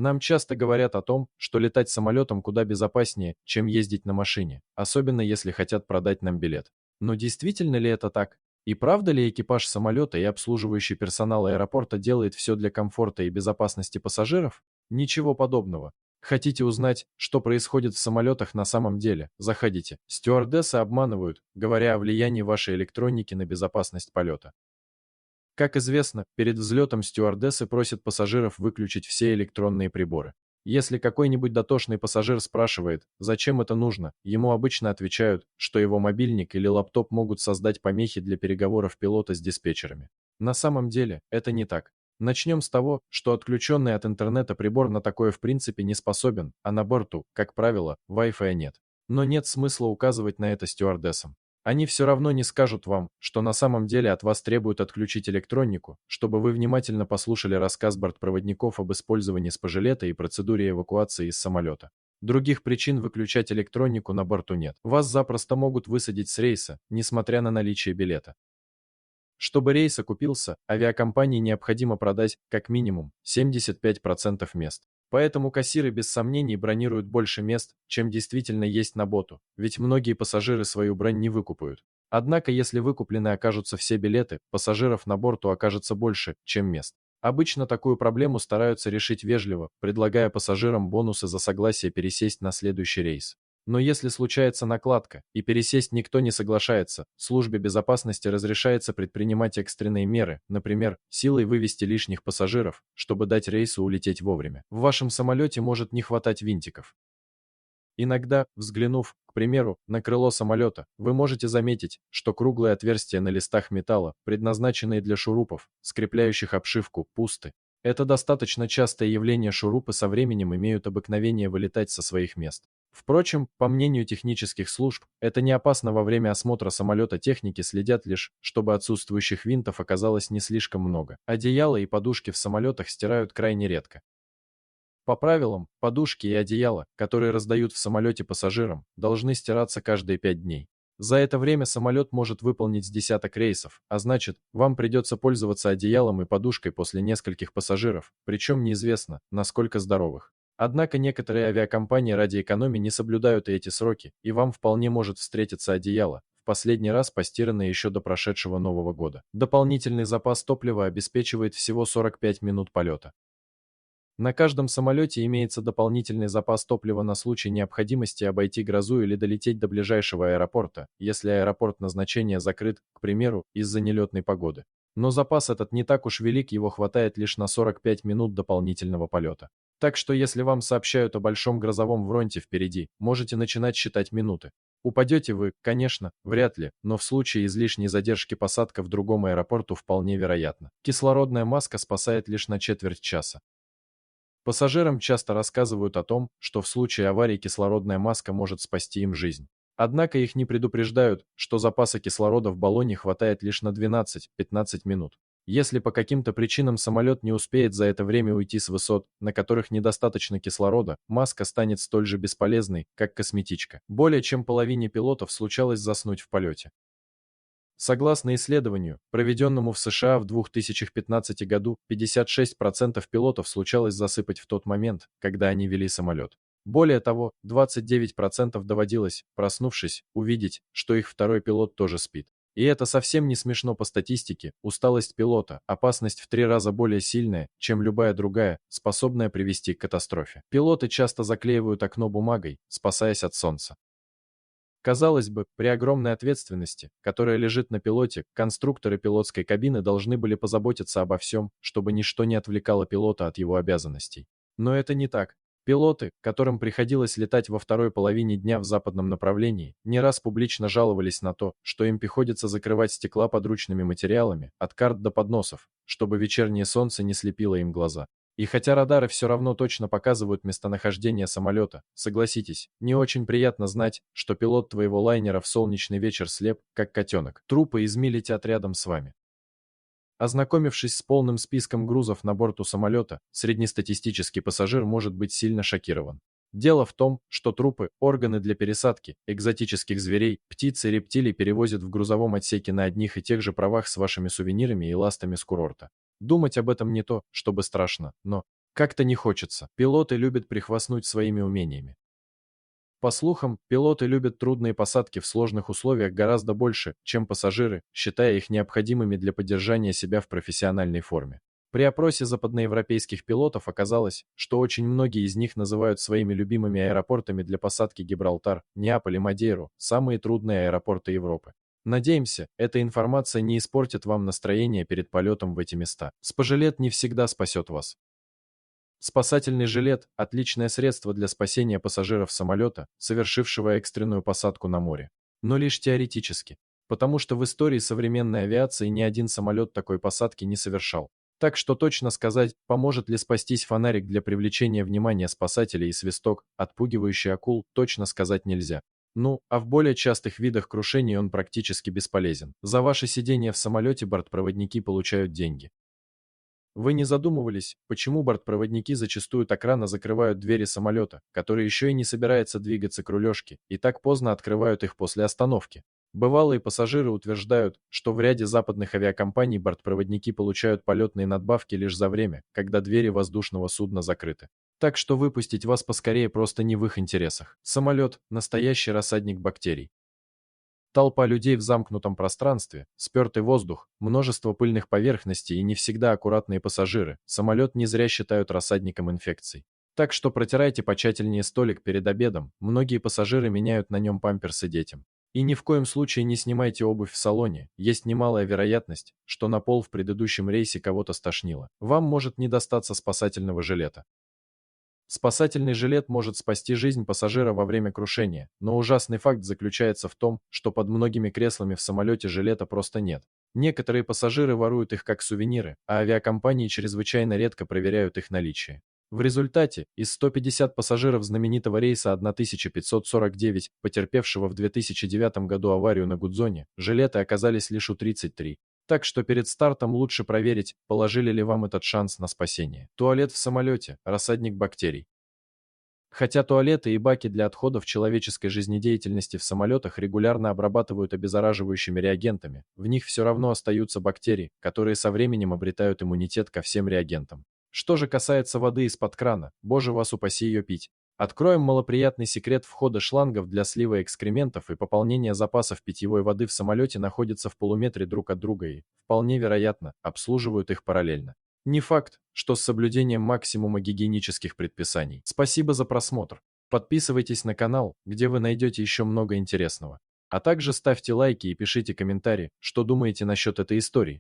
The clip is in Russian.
Нам часто говорят о том, что летать самолетом куда безопаснее, чем ездить на машине, особенно если хотят продать нам билет. Но действительно ли это так? И правда ли экипаж самолета и обслуживающий персонал аэропорта делает все для комфорта и безопасности пассажиров? Ничего подобного. Хотите узнать, что происходит в самолетах на самом деле? Заходите. Стюардессы обманывают, говоря о влиянии вашей электроники на безопасность полета. Как известно, перед взлетом стюардессы просят пассажиров выключить все электронные приборы. Если какой-нибудь дотошный пассажир спрашивает, зачем это нужно, ему обычно отвечают, что его мобильник или лаптоп могут создать помехи для переговоров пилота с диспетчерами. На самом деле, это не так. Начнем с того, что отключенный от интернета прибор на такое в принципе не способен, а на борту, как правило, Wi-Fi нет. Но нет смысла указывать на это стюардессам. Они все равно не скажут вам, что на самом деле от вас требуют отключить электронику, чтобы вы внимательно послушали рассказ бортпроводников об использовании спожелета и процедуре эвакуации из самолета. Других причин выключать электронику на борту нет. Вас запросто могут высадить с рейса, несмотря на наличие билета. Чтобы рейс окупился, авиакомпании необходимо продать, как минимум, 75% мест. Поэтому кассиры без сомнений бронируют больше мест, чем действительно есть на борту, ведь многие пассажиры свою бронь не выкупают. Однако, если выкуплены окажутся все билеты, пассажиров на борту окажется больше, чем мест. Обычно такую проблему стараются решить вежливо, предлагая пассажирам бонусы за согласие пересесть на следующий рейс. Но если случается накладка, и пересесть никто не соглашается, службе безопасности разрешается предпринимать экстренные меры, например, силой вывести лишних пассажиров, чтобы дать рейсу улететь вовремя. В вашем самолете может не хватать винтиков. Иногда, взглянув, к примеру, на крыло самолета, вы можете заметить, что круглые отверстия на листах металла, предназначенные для шурупов, скрепляющих обшивку, пусты. Это достаточно частое явление, шурупы со временем имеют обыкновение вылетать со своих мест. Впрочем, по мнению технических служб, это не опасно. Во время осмотра самолета техники следят лишь, чтобы отсутствующих винтов оказалось не слишком много. Одеяла и подушки в самолетах стирают крайне редко. По правилам, подушки и одеяла, которые раздают в самолете пассажирам, должны стираться каждые 5 дней. За это время самолет может выполнить с десяток рейсов, а значит, вам придется пользоваться одеялом и подушкой после нескольких пассажиров, причем неизвестно, насколько здоровых. Однако некоторые авиакомпании ради экономии не соблюдают и эти сроки, и вам вполне может встретиться одеяло, в последний раз постиранное еще до прошедшего Нового года. Дополнительный запас топлива обеспечивает всего 45 минут полета. На каждом самолете имеется дополнительный запас топлива на случай необходимости обойти грозу или долететь до ближайшего аэропорта, если аэропорт назначения закрыт, к примеру, из-за нелетной погоды. Но запас этот не так уж велик, его хватает лишь на 45 минут дополнительного полета. Так что если вам сообщают о большом грозовом фронте впереди, можете начинать считать минуты. Упадете вы, конечно, вряд ли, но в случае излишней задержки посадка в другом аэропорту вполне вероятно. Кислородная маска спасает лишь на четверть часа. Пассажирам часто рассказывают о том, что в случае аварии кислородная маска может спасти им жизнь. Однако их не предупреждают, что запаса кислорода в баллоне хватает лишь на 12-15 минут. Если по каким-то причинам самолет не успеет за это время уйти с высот, на которых недостаточно кислорода, маска станет столь же бесполезной, как косметичка. Более чем половине пилотов случалось заснуть в полете. Согласно исследованию, проведенному в США в 2015 году, 56% пилотов случалось засыпать в тот момент, когда они вели самолет. Более того, 29% доводилось, проснувшись, увидеть, что их второй пилот тоже спит. И это совсем не смешно по статистике. Усталость пилота, опасность в 3 раза более сильная, чем любая другая, способная привести к катастрофе. Пилоты часто заклеивают окно бумагой, спасаясь от солнца. Казалось бы, при огромной ответственности, которая лежит на пилоте, конструкторы пилотской кабины должны были позаботиться обо всем, чтобы ничто не отвлекало пилота от его обязанностей. Но это не так. Пилоты, которым приходилось летать во второй половине дня в западном направлении, не раз публично жаловались на то, что им приходится закрывать стекла подручными материалами, от карт до подносов, чтобы вечернее солнце не слепило им глаза. И хотя радары все равно точно показывают местонахождение самолета, согласитесь, не очень приятно знать, что пилот твоего лайнера в солнечный вечер слеп, как котенок. Трупы из МИ летят рядом с вами. Ознакомившись с полным списком грузов на борту самолета, среднестатистический пассажир может быть сильно шокирован. Дело в том, что трупы, органы для пересадки, экзотических зверей, птиц и рептилий перевозят в грузовом отсеке на одних и тех же правах с вашими сувенирами и ластами с курорта. Думать об этом не то, чтобы страшно, но Как-то не хочется. Пилоты любят прихвастнуть своими умениями. По слухам, пилоты любят трудные посадки в сложных условиях гораздо больше, чем пассажиры, считая их необходимыми для поддержания себя в профессиональной форме. При опросе западноевропейских пилотов оказалось, что очень многие из них называют своими любимыми аэропортами для посадки Гибралтар, Неаполь и Мадейру, самые трудные аэропорты Европы. Надеемся, эта информация не испортит вам настроение перед полетом в эти места. Спожелет не всегда спасет вас. Спасательный жилет– отличное средство для спасения пассажиров самолета, совершившего экстренную посадку на море. Но лишь теоретически, потому что в истории современной авиации ни один самолет такой посадки не совершал. Так что точно сказать, поможет ли спастись фонарик для привлечения внимания спасателей и свисток, отпугивающий акул, точно сказать нельзя. Ну, а в более частых видах крушений он практически бесполезен. За ваше сидение в самолете бортпроводники получают деньги. Вы не задумывались, почему бортпроводники зачастую так рано закрывают двери самолета, который еще и не собирается двигаться к рулежке, и так поздно открывают их после остановки? Бывалые пассажиры утверждают, что в ряде западных авиакомпаний бортпроводники получают полетные надбавки лишь за время, когда двери воздушного судна закрыты. Так что выпустить вас поскорее просто не в их интересах. Самолет– настоящий рассадник бактерий. Толпа людей в замкнутом пространстве, спертый воздух, множество пыльных поверхностей и не всегда аккуратные пассажиры. Самолет не зря считают рассадником инфекций. Так что протирайте потщательнее столик перед обедом, многие пассажиры меняют на нем памперсы детям. И ни в коем случае не снимайте обувь в салоне, есть немалая вероятность, что на пол в предыдущем рейсе кого-то стошнило. Вам может не достаться спасательного жилета. Спасательный жилет может спасти жизнь пассажира во время крушения, но ужасный факт заключается в том, что под многими креслами в самолете жилета просто нет. Некоторые пассажиры воруют их как сувениры, а авиакомпании чрезвычайно редко проверяют их наличие. В результате, из 150 пассажиров знаменитого рейса 1549, потерпевшего в 2009 году аварию на Гудзоне, жилеты оказались лишь у 33. Так что перед стартом лучше проверить, положили ли вам этот шанс на спасение. Туалет в самолете– рассадник бактерий. Хотя туалеты и баки для отходов человеческой жизнедеятельности в самолетах регулярно обрабатывают обеззараживающими реагентами, в них все равно остаются бактерии, которые со временем обретают иммунитет ко всем реагентам. Что же касается воды из-под крана, боже вас упаси ее пить. Откроем малоприятный секрет: входа шлангов для слива экскрементов и пополнения запасов питьевой воды в самолете находятся в полуметре друг от друга и, вполне вероятно, обслуживают их параллельно. Не факт, что с соблюдением максимума гигиенических предписаний. Спасибо за просмотр. Подписывайтесь на канал, где вы найдете еще много интересного. А также ставьте лайки и пишите комментарии, что думаете насчет этой истории.